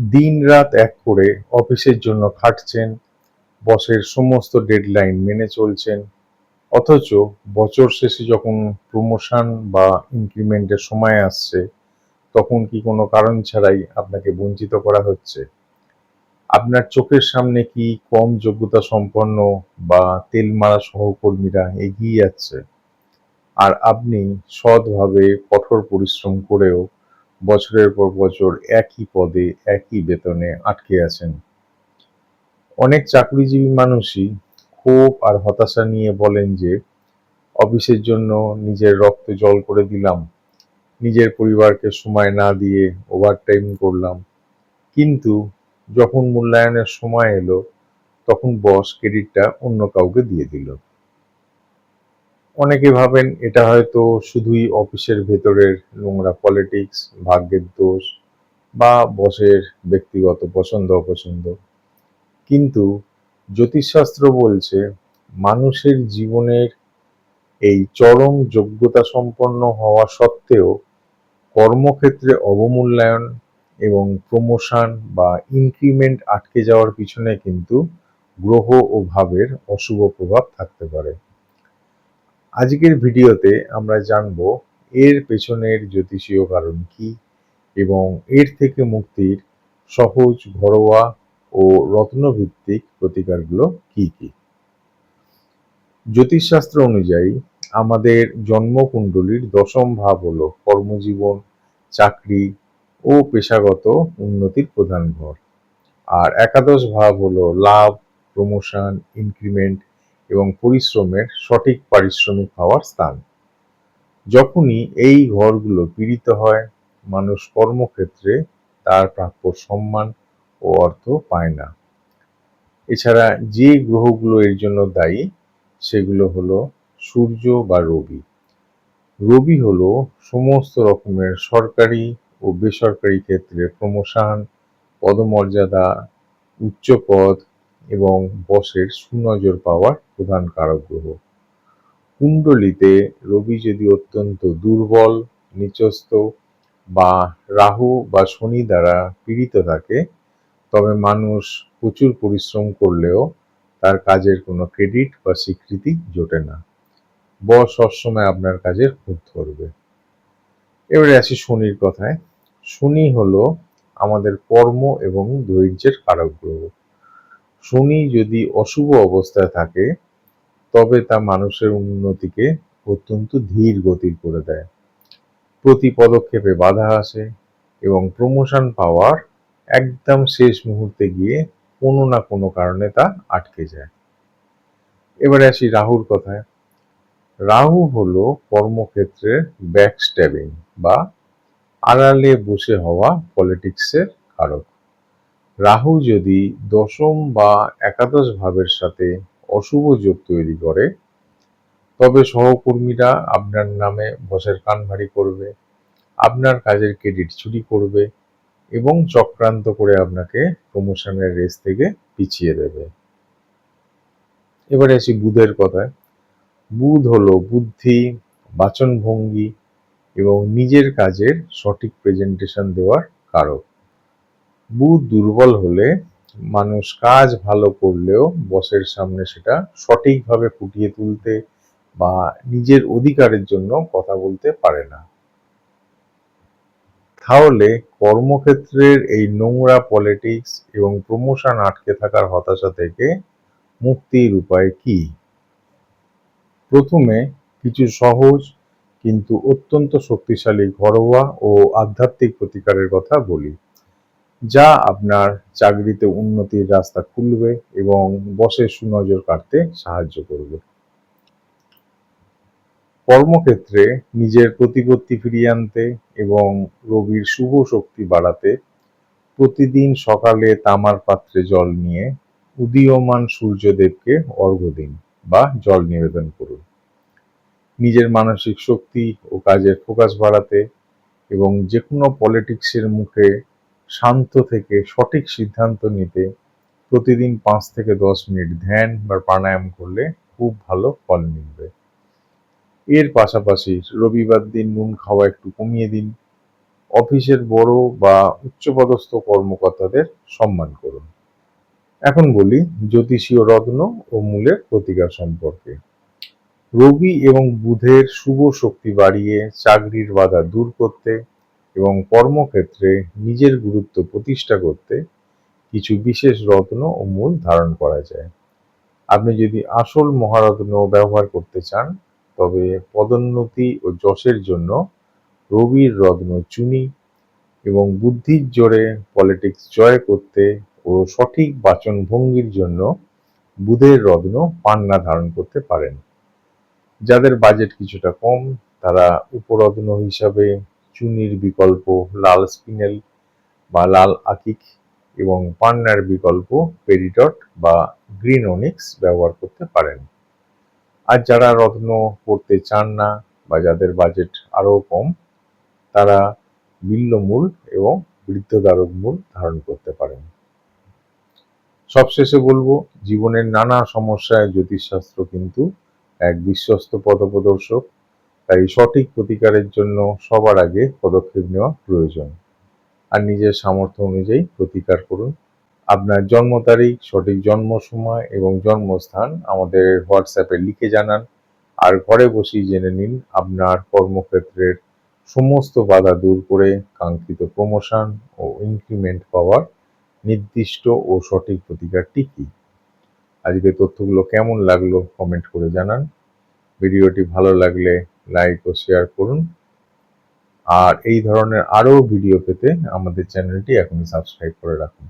দিনরাত এক করে অফিসের জন্য খাটছেন, বসের সমস্ত ডেডলাইন মেনে চলছেন, অথচ বছর শেষে যখন প্রমোশন বা ইনক্রিমেন্টের সময় আসছে, তখন কি কোনো কারণ ছাড়াই আপনাকে বঞ্চিত করা হচ্ছে? আপনার চোখের সামনে কি কম যোগ্যতা সম্পন্ন বা তেল মারা সহকর্মীরা এগিয়ে যাচ্ছে, আর আপনি সৎভাবে কঠোর পরিশ্রম করেও বছরের পর বছর একই পদে একই বেতনে আটকে আছেন? অনেক চাকরিজীবী মানুষই ক্ষোভ আর হতাশা নিয়ে বলেন যে অফিসের জন্য নিজের রক্ত জল করে দিলাম, নিজের পরিবারকে সময় না দিয়ে ওভারটাইম করলাম, কিন্তু যখন মূল্যায়নের সময় এলো তখন বস ক্রেডিটটা অন্য কাউকে দিয়ে দিল। অনেকে ভাবেন এটা হয়তো শুধুই অফিসের ভেতরের নোংরা পলিটিক্স, ভাগ্যের দোষ বা বসের ব্যক্তিগত পছন্দ অপছন্দ। কিন্তু জ্যোতিষশাস্ত্র বলছে মানুষের জীবনের এই চরম যোগ্যতা সম্পন্ন হওয়া সত্ত্বেও কর্মক্ষেত্রে অবমূল্যায়ন এবং প্রমোশন বা ইনক্রিমেন্ট আটকে যাওয়ার পিছনে কিন্তু গ্রহ ও ভাবের অশুভ প্রভাব থাকতে পারে। আজকের ভিডিওতে আমরা জানব এর পেছনের জ্যোতিষীয় কারণ কি এবং এর থেকে মুক্তির সহজ, ঘরোয়া ও রত্নভিত্তিক প্রতিকারগুলো কি কি। জ্যোতিষশাস্ত্র অনুযায়ী আমাদের জন্মকুণ্ডলীর দশম ভাব হলো কর্মজীবন, চাকরি ও পেশাগত উন্নতির প্রধান ঘর। আর একাদশ ভাব হলো লাভ, প্রমোশন, ইনক্রিমেন্ট এবং পরিশ্রমের সঠিক পারিশ্রমিক পাওয়ার স্থান। যখনই এই ঘরগুলো পীড়িত হয়, মানুষ কর্মক্ষেত্রে তার প্রাপ্য সম্মান ও অর্থ পায় না। এছাড়া যে গ্রহগুলো এর জন্য দায়ী সেগুলো হলো সূর্য বা রবি। রবি হলো সমস্ত রকমের সরকারি ও বেসরকারি ক্ষেত্রে প্রমোশন, পদমর্যাদা, উচ্চ পদ এবং বসের সুনজর পাওয়ার প্রধান কারক গ্রহ। কুণ্ডলিতে রবি যদি অত্যন্ত দুর্বল, নিচস্থ বা রাহু বা শনি দ্বারা পীড়িত থাকে, তবে মানুষ প্রচুর পরিশ্রম করলেও তার কাজের কোনো ক্রেডিট বা স্বীকৃতি জোটে না। বস সবসময় আপনার কাজের খুঁত ধরবে। এবারে আসি শনির কথায়। শনি হলো আমাদের কর্ম এবং ধৈর্যের কারক গ্রহ। শনি যদি অশুভ অবস্থায় থাকে তবে তা মানুষের উন্নতিকে অত্যন্ত ধীর গতির করে দেয়। প্রতি পদক্ষেপে বাধা আসে এবং প্রমোশন পাওয়ার একদম শেষ মুহূর্তে গিয়ে কোনো না কোনো কারণে তা আটকে যায়। এবারে আসি রাহুর কথায়। রাহু হলো কর্মক্ষেত্রে ব্যাকস্ট্যাবিং বা আড়ালে বসে হওয়া পলিটিক্সের কারক। রাহু যদি দশম বা একাদশ ভাবের সাথে অশুভ যোগ তৈরি করে, তবে সহকর্মীরা আপনার নামে বসের কান ভারী করবে, আপনার কাজের ক্রেডিট চুরি করবে এবং চক্রান্ত করে আপনাকে প্রমোশনের রেস থেকে পিছিয়ে দেবে। এবারে আসি বুধের কথায়। বুধ হলো বুদ্ধি, বাচনভঙ্গি এবং নিজের কাজের সঠিক প্রেজেন্টেশন দেওয়ার কারক। বুধ দুর্বল হলে মানুষ কাজ ভালো করলেও বসের সামনে সেটা সঠিকভাবে ফুটিয়ে তুলতে বা নিজের অধিকারের জন্য কথা বলতে পারে না। তাহলে কর্মক্ষেত্রের এই নোংরা পলিটিক্স এবং প্রমোশন আটকে থাকার হতাশা থেকে মুক্তির উপায় কি? প্রথমে কিছু সহজ কিন্তু অত্যন্ত শক্তিশালী ঘরোয়া ও আধ্যাত্মিক প্রতিকারের কথা বলি, যা আপনার চাকরিতে উন্নতির রাস্তা খুলবে এবং বসের সুনজর কাটতে সাহায্য করবে। কর্মক্ষেত্রে নিজের প্রতিপত্তি ফিরিয়ে আনতে এবং রবির শুভ শক্তি বাড়াতে প্রতিদিন সকালে তামার পাত্রে জল নিয়ে উদীয়মান সূর্যদেবকে অর্ঘ্য দিন বা জল নিবেদন করুন। নিজের মানসিক শক্তি ও কাজের ফোকাস বাড়াতে এবং যে কোনো পলিটিক্সের মুখে শান্ত থেকে সঠিক সিদ্ধান্ত নিতে প্রতিদিন 5 থেকে 10 মিনিট ধ্যান বা প্রাণায়াম করলে খুব ভালো ফল মিলবে। এর পাশাপাশি রবিবার দিন নুন খাওয়া একটু কমিয়ে দিন। অফিসের বড় বা উচ্চপদস্থ কর্মকর্তাদের সম্মান করুন। এখন বলি জ্যোতিষীয় রত্ন ও মূলের প্রতিকার সম্পর্কে। রবি এবং বুধের শুভ শক্তি বাড়িয়ে চাকরির বাধা দূর করতে এবং কর্মক্ষেত্রে নিজের গুরুত্ব প্রতিষ্ঠা করতে কিছু বিশেষ রত্ন ও মূল ধারণ করা যায়। আপনি যদি আসল মহারত্ন ব্যবহার করতে চান, তবে পদোন্নতি ও যশের জন্য রবির রত্ন চুনি এবং বুদ্ধির জোরে পলিটিক্স জয় করতে ও সঠিক বাচনভঙ্গির জন্য বুধের রত্ন পান্না ধারণ করতে পারেন। যাদের বাজেট কিছুটা কম, তারা উপরত্ন হিসাবে চুনির বিকল্প লাল স্পিনেল বা লাল আকিক এবং পান্নার বিকল্প পেরিডট বা গ্রিন অনিক্স ব্যবহার করতে পারেন। আর যারা রত্ন পড়তে চান না বা যাদের বাজেট আরও কম, তারা বিল্বমূল এবং বৃদ্ধদ্বারক মূল ধারণ করতে পারেন। সবশেষে বলবো, জীবনের নানা সমস্যায় জ্যোতিষশাস্ত্র কিন্তু এক বিশ্বস্ত পথপ্রদর্শক। তাই সঠিক প্রতিকারের জন্য সবার আগে পদক্ষেপ নেওয়া প্রয়োজন। আর নিজের সামর্থ্য অনুযায়ী প্রতিকার করুন। আপনার জন্ম তারিখ, সঠিক জন্ম সময় এবং জন্মস্থান আমাদের হোয়াটসঅ্যাপে লিখে জানান। আর ঘরে বসেই জেনে নিন আপনার কর্মক্ষেত্রের সমস্ত বাধা দূর করে কাঙ্ক্ষিত প্রমোশন ও ইনক্রিমেন্ট পাওয়ার নির্দিষ্ট ও সঠিক প্রতিকারটি কী। আজকের তথ্যগুলো কেমন লাগলো কমেন্ট করে জানান। ভিডিওটি ভালো লাগলে লাইক ও শেয়ার করুন। আর এই ধরনের আরও ভিডিও পেতে আমাদের চ্যানেলটি এখনই সাবস্ক্রাইব করে রাখুন।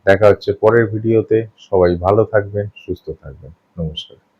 দেখা হচ্ছে পরের ভিডিওতে। সবাই ভালো থাকবেন, সুস্থ থাকবেন। নমস্কার।